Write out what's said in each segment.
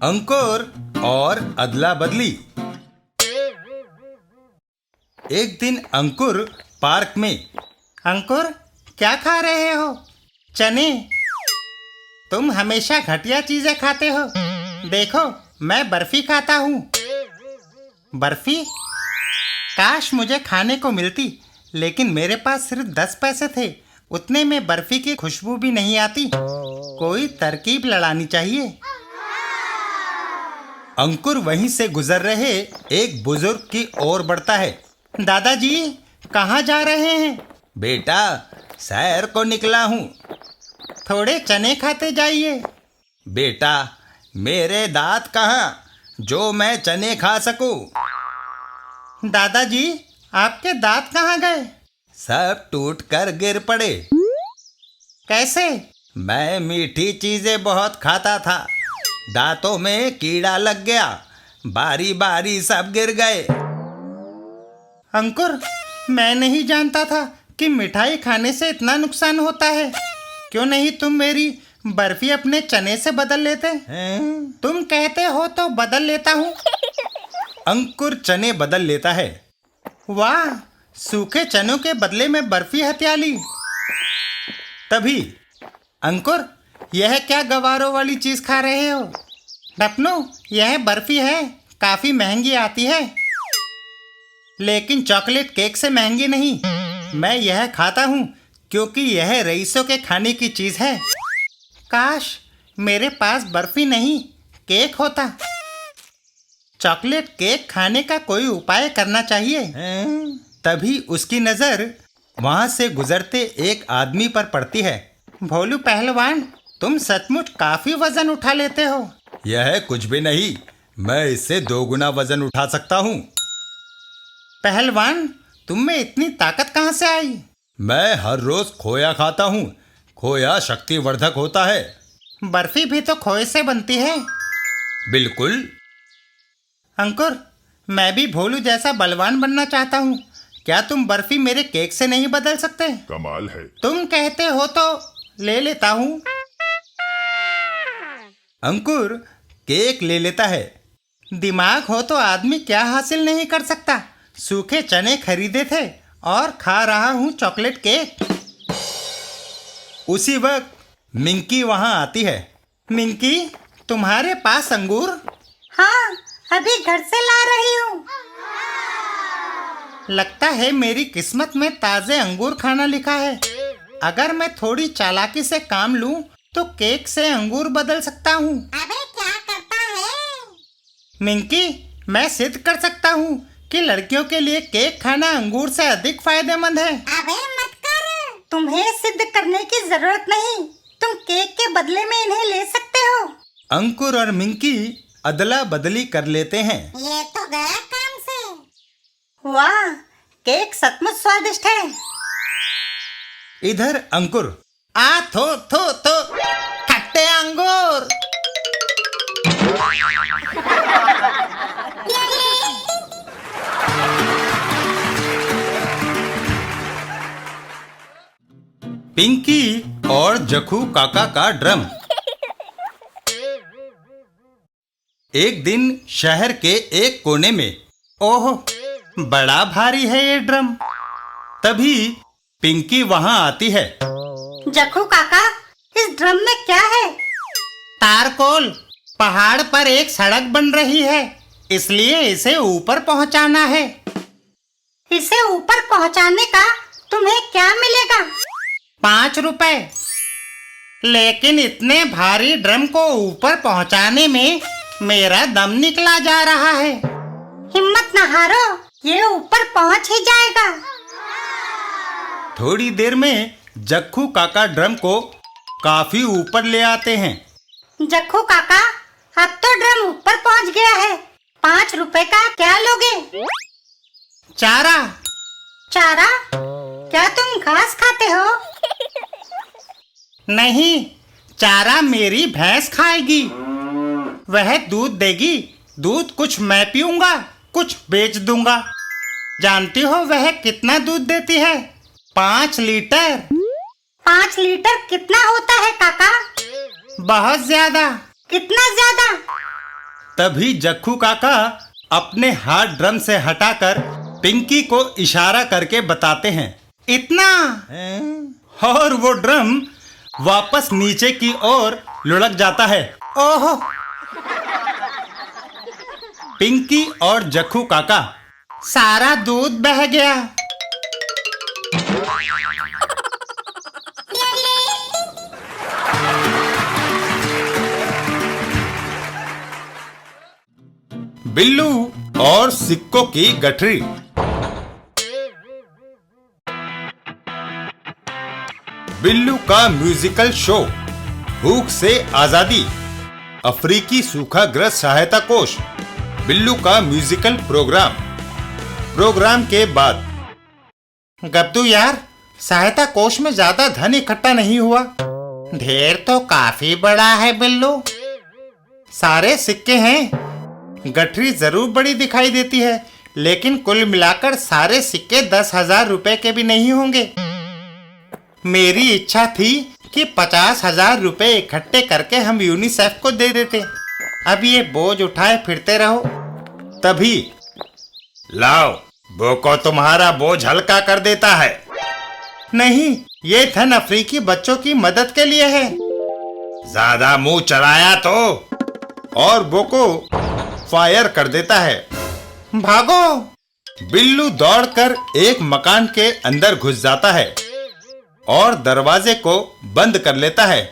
अंकुर और अदला बदली। एक दिन अंकुर पार्क में। अंकुर, क्या खा रहे हो? चने। तुम हमेशा घटिया चीजें खाते हो। देखो, मैं बर्फी खाता हूँ। बर्फी? काश मुझे खाने को मिलती, लेकिन मेरे पास सिर्फ 10 पैसे थे। उतने में बर्फी की खुशबू भी नहीं आती। कोई तरकीब लड़ानी चाहिए। अंकुर वहीं से गुजर रहे एक बुजुर्ग की ओर बढ़ता है। दादाजी, कहाँ जा रहे हैं? बेटा, सैर को निकला हूँ। थोड़े चने खाते जाइए। बेटा, मेरे दांत कहाँ जो मैं चने खा सकूं? दादाजी, आपके दांत कहाँ गए? सब टूट कर गिर पड़े। कैसे? मैं मीठी चीजें बहुत खाता था, दांतों में कीड़ा लग गया, बारी बारी सब गिर गए। अंकुर, मैं नहीं जानता था कि मिठाई खाने से इतना नुकसान होता है। क्यों नहीं तुम मेरी बर्फी अपने चने से बदल लेते हैं? तुम कहते हो तो बदल लेता हूँ। अंकुर चने बदल लेता है। वाह, सूखे चनों के बदले में बर्फी हथिया ली। तभी, अंकुर, यह क्या गवारों वाली चीज खा रहे हो? डपनो, यह बर्फी है, काफी महंगी आती है, लेकिन चॉकलेट केक से महंगी नहीं। मैं यह खाता हूँ क्योंकि यह रईसों के खाने की चीज है। काश मेरे पास बर्फी नहीं, केक होता। चॉकलेट केक खाने का कोई उपाय करना चाहिए। तभी उसकी नजर वहां से गुजरते एक आदमी पर पड़ती है। भोलू पहलवान, तुम सचमुच काफी वजन उठा लेते हो। यह कुछ भी नहीं, मैं इससे 2 गुना वजन उठा सकता हूँ। पहलवान, तुम में इतनी ताकत कहाँ से आई? मैं हर रोज खोया खाता हूँ। खोया शक्तिवर्धक होता है। बर्फी भी तो खोए से बनती है। बिल्कुल। अंकुर, मैं भी भोलू जैसा बलवान बनना चाहता हूँ। क्या तुम बर्फी मेरे केक से नहीं बदल सकते? कमाल है। तुम कहते हो तो ले लेता हूँ। अंकुर केक ले लेता है। दिमाग हो तो आदमी क्या हासिल नहीं कर सकता। सूखे चने खरीदे थे और खा रहा हूँ चॉकलेट केक। उसी वक्त मिंकी वहां आती है। मिंकी, तुम्हारे पास अंगूर? हाँ, अभी घर से ला रही हूँ। लगता है मेरी किस्मत में ताजे अंगूर खाना लिखा है। अगर मैं थोड़ी चालाकी से काम लूं तो केक से अंगूर बदल सकता हूँ। अबे क्या करता है? मिंकी, मैं सिद्ध कर सकता हूँ कि लड़कियों के लिए केक खाना अंगूर से अधिक फायदेमंद है। अबे मत कर, तुम्हें सिद्ध करने की जरूरत नहीं। तुम केक के बदले में इन्हें ले सकते हो। अंकुर और मिंकी अदला बदली कर लेते हैं। ये तो गया काम से। वाह, केक सचमुच स्वादिष्ट है। इधर अंकुर, आ थो थो थो, खट्टे अंगूर। पिंकी और जखू काका का ड्रम। एक दिन शहर के एक कोने में, ओह, बड़ा भारी है ये ड्रम। तभी पिंकी वहां आती है। जखू काका, इस ड्रम में क्या है? तारकोल। पहाड़ पर एक सड़क बन रही है, इसलिए इसे ऊपर पहुंचाना है। इसे ऊपर पहुंचाने का तुम्हें क्या मिलेगा? 5 रुपए। लेकिन इतने भारी ड्रम को ऊपर पहुंचाने में मेरा दम निकला जा रहा है। हिम्मत न हारो, ये ऊपर पहुंच ही जाएगा। थोड़ी देर में जक्खू काका ड्रम को काफी ऊपर ले आते हैं। जक्खू काका, अब तो ड्रम ऊपर पहुंच गया है। 5 रुपए का क्या लोगे? चारा। चारा? क्या तुम घास खाते हो? नहीं, चारा मेरी भैंस खाएगी। वह दूध देगी। दूध कुछ मैं पीऊंगा, कुछ बेच दूंगा। जानती हो वह कितना दूध देती है? 5 लीटर। 5 लीटर कितना होता है काका? बहुत ज्यादा। कितना ज्यादा? तभी जक्खू काका अपने हाथ ड्रम से हटाकर पिंकी को इशारा करके बताते हैं, इतना। और वो ड्रम वापस नीचे की ओर लुढ़क जाता है। ओहो! पिंकी और जक्खू काका, सारा दूध बह गया। बिल्लू और सिक्कों की गठरी। बिल्लू का म्यूजिकल शो, भूख से आजादी, अफ्रीकी सूखाग्रस्त सहायता कोष, बिल्लू का म्यूजिकल प्रोग्राम के बाद, गब्दू यार, सहायता कोष में ज्यादा धन इकट्ठा नहीं हुआ। ढेर तो काफी बड़ा है बिल्लू, सारे सिक्के हैं। गठरी जरूर बड़ी दिखाई देती है, लेकिन कुल मिलाकर सारे सिक्के 10,000 रुपए के भी नहीं होंगे। मेरी इच्छा थी कि 50,000 रुपए इकट्ठे करके हम यूनिसेफ को दे देते। अब ये बोझ उठाए फिरते रहो। तभी, लाओ, बोको तुम्हारा बोझ हल्का कर देता है। नहीं, ये धन अफ्रीकी बच्चों की मदद के लिए है। ज्यादा मुंह चलाया तो। और बोको फायर कर देता है। भागो! बिल्लू दौड़कर एक मकान के अंदर घुस जाता है और दरवाजे को बंद कर लेता है।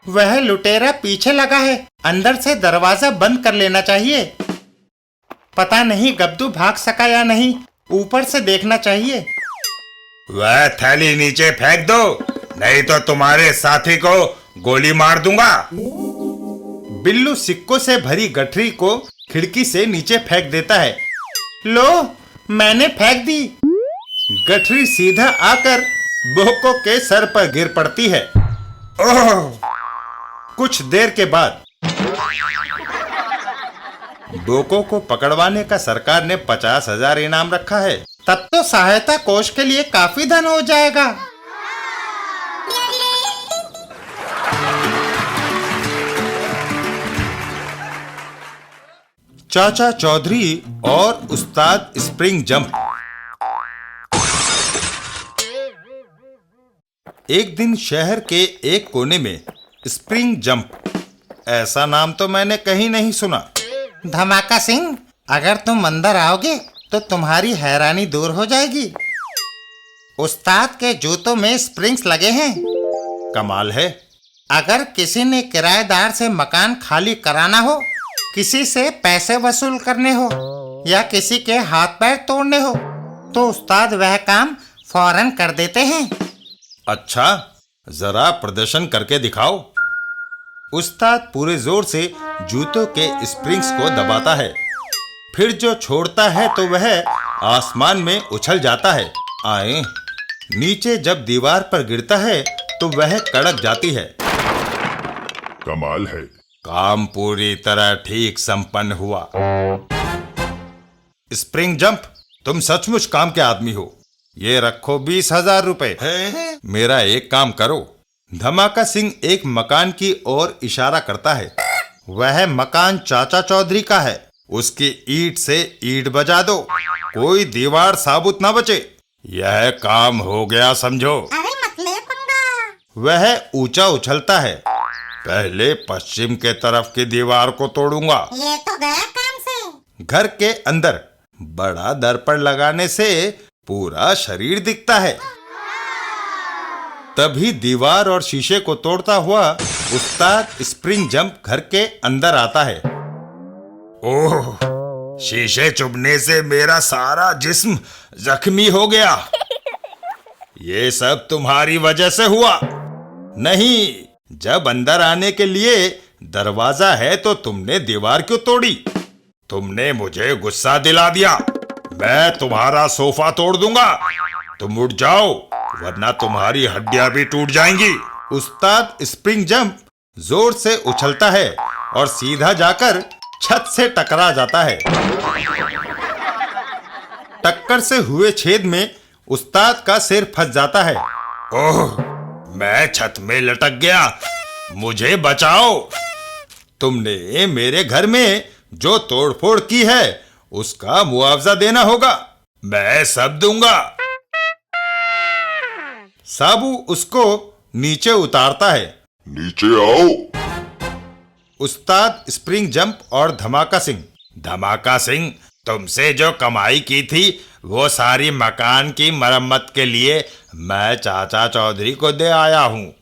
वह लुटेरा पीछे लगा है, अंदर से दरवाजा बंद कर लेना चाहिए। पता नहीं गब्दू भाग सका या नहीं, ऊपर से देखना चाहिए। वह थैली नीचे फेंक दो, नहीं तो तुम्हारे साथी को गोली मार दूंगा। बिल्लू सिक्कों से भरी गठरी को खिड़की से नीचे फेंक देता है। लो, मैंने फेंक दी। गठरी सीधा आकर बोको के सर पर गिर पड़ती है। ओह! कुछ देर के बाद बोको को पकड़वाने का सरकार ने 50,000 इनाम रखा है। तब तो सहायता कोष के लिए काफी धन हो जाएगा। चाचा चौधरी और उस्ताद स्प्रिंग जंप। एक दिन शहर के एक कोने में स्प्रिंग जंप, ऐसा नाम तो मैंने कहीं नहीं सुना। धमाका सिंह, अगर तुम अंदर आओगे तो तुम्हारी हैरानी दूर हो जाएगी। उस्ताद के जूतों में स्प्रिंग्स लगे हैं। कमाल है। अगर किसी ने किराएदार से मकान खाली कराना हो, किसी से पैसे वसूल करने हो या किसी के हाथ पैर तोड़ने हो, तो उस्ताद वह काम फौरन कर देते हैं। अच्छा, जरा प्रदर्शन करके दिखाओ। उस्ताद पूरे जोर से जूतों के स्प्रिंग्स को दबाता है, फिर जो छोड़ता है तो वह आसमान में उछल जाता है। आए, नीचे जब दीवार पर गिरता है तो वह कड़क जाती है। कमाल है। काम पूरी तरह ठीक संपन्न हुआ। स्प्रिंग जंप, तुम सचमुच काम के आदमी हो। ये रखो 20,000 रुपए। मेरा एक काम करो। धमाका सिंह एक मकान की ओर इशारा करता है। वह मकान चाचा चौधरी का है। उसकी ईंट से ईंट बजा दो, कोई दीवार साबुत ना बचे। यह काम हो गया समझो। अरे मत ले पंगा। वह ऊंचा उछलता है। पहले पश्चिम के तरफ की दीवार को तोड़ूंगा। ये तो गया काम से। घर के अंदर बड़ा दर्पण लगाने से पूरा शरीर दिखता है। तभी दीवार और शीशे को तोड़ता हुआ उस्ताद स्प्रिंग जंप घर के अंदर आता है। ओह, शीशे चुभने से मेरा सारा जिस्म जख्मी हो गया। ये सब तुम्हारी वजह से हुआ। नहीं, जब अंदर आने के लिए दरवाजा है तो तुमने दीवार क्यों तोड़ी? तुमने मुझे गुस्सा दिला दिया। मैं तुम्हारा सोफा तोड़ दूंगा। तुम उठ जाओ, वरना तुम्हारी हड्डियां भी टूट जाएंगी। उस्ताद स्प्रिंग जंप जोर से उछलता है और सीधा जाकर छत से टकरा जाता है। टक्कर से हुए छेद में उस्ताद का सिर फंस जाता है। ओह, मैं छत में लटक गया, मुझे बचाओ। तुमने मेरे घर में जो तोड़फोड़ की है उसका मुआवजा देना होगा। मैं सब दूंगा। साबू उसको नीचे उतारता है। नीचे आओ। उस्ताद स्प्रिंग जंप और धमाका सिंह। धमाका सिंह, तुमसे जो कमाई की थी वो सारी मकान की मरम्मत के लिए मैं चाचा चौधरी को दे आया हूँ।